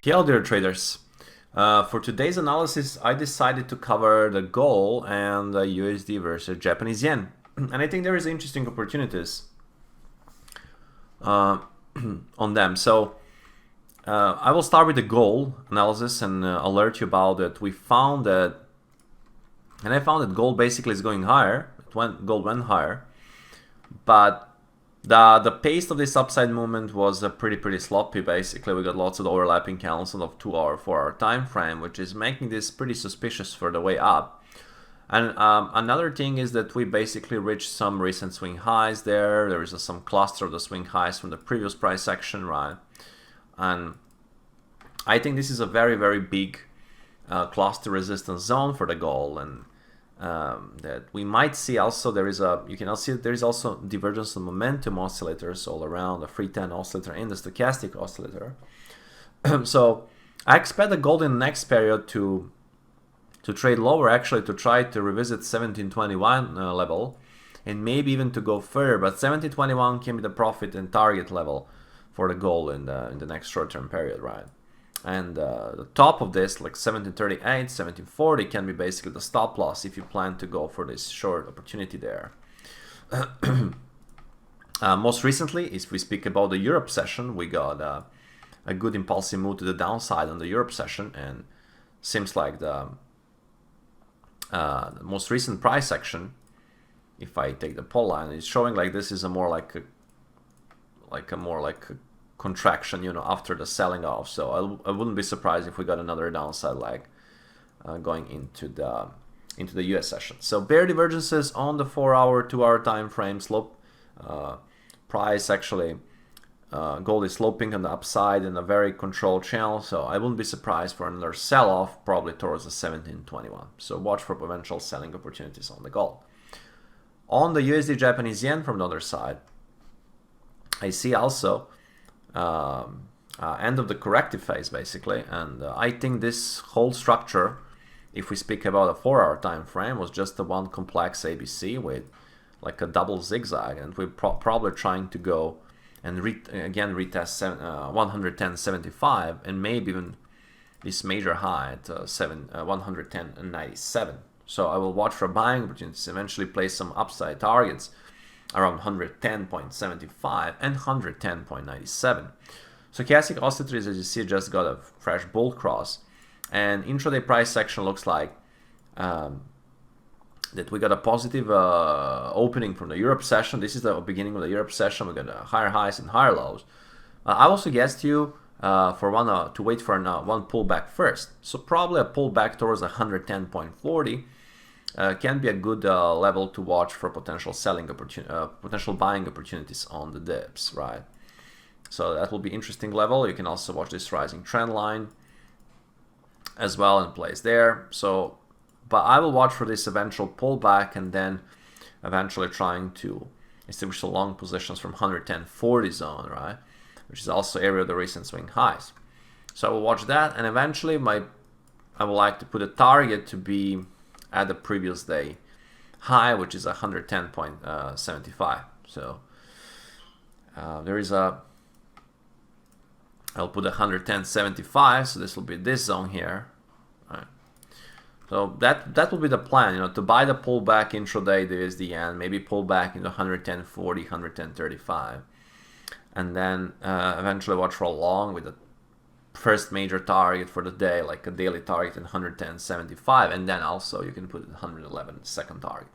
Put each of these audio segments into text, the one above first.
Hello dear traders. For today's analysis, I decided to cover the gold and the USD versus Japanese yen. And I think there is interesting opportunities on them. So I will start with the gold analysis and alert you about that. I found that gold basically is going higher. Gold went higher, but the pace of this upside movement was pretty sloppy. Basically, we got lots of overlapping candles on the 2-hour, 4-hour time frame, which is making this pretty suspicious for the way up. And another thing is that we basically reached some recent swing highs there. There is some cluster of the swing highs from the previous price action, right? And I think this is a very big cluster resistance zone for the gold, and that we might see also. You can also see that there is also divergence of momentum oscillators all around, the 310 oscillator and the stochastic oscillator. So I expect the gold in the next period to trade lower, actually, to try to revisit 1721 level, and maybe even to go further. But 1721 can be the profit and target level for the gold in the next short-term period, right? And the top of this, like 1738, 1740, can be basically the stop loss if you plan to go for this short opportunity there. Most recently, if we speak about the Europe session, we got a good impulsive move to the downside on the Europe session, and seems like the most recent price action, if I take the pull line, is showing like this is a more like a contraction, you know, after the selling off. So I wouldn't be surprised if we got another downside leg going into the US session. So bear divergences on the 4-hour, 2-hour time frame. Slope price actually, gold is sloping on the upside in a very controlled channel. So I wouldn't be surprised for another sell-off, probably towards the 1721. So watch for potential selling opportunities on the gold. On the USD Japanese yen from the other side, I see also end of the corrective phase basically, and I think this whole structure, if we speak about a 4-hour time frame, was just the one complex ABC with like a double zigzag, and we're probably trying to go and again retest 110.75 and maybe even this major high at 110.97. So I will watch for buying opportunities, eventually place some upside targets around 110.75 and 110.97. Stochastic oscillators, as you see, just got a fresh bull cross, and intraday price action looks like that we got a positive opening from the Europe session. This is the beginning of the Europe session. We got higher highs and higher lows. I will suggest you to wait for one pullback first. So probably a pullback towards 110.40. Can be a good level to watch for potential potential buying opportunities on the dips, right? So that will be interesting level. You can also watch this rising trend line as well in place there. So, but I will watch for this eventual pullback and then eventually trying to establish the long positions from 110.40 zone, right? Which is also area of the recent swing highs. So I will watch that, and eventually I would like to put a target to be at the previous day high, which is 110.75. So there is I'll put 110.75, so this will be this zone here. All right. So that will be the plan, you know, to buy the pullback intraday, there is the end, maybe pull back into 110.40, 110.35, and then eventually watch for a long with the first major target for the day, like a daily target in 110.75, and then also you can put it 111 second target.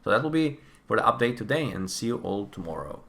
So that will be for the update today, and see you all tomorrow.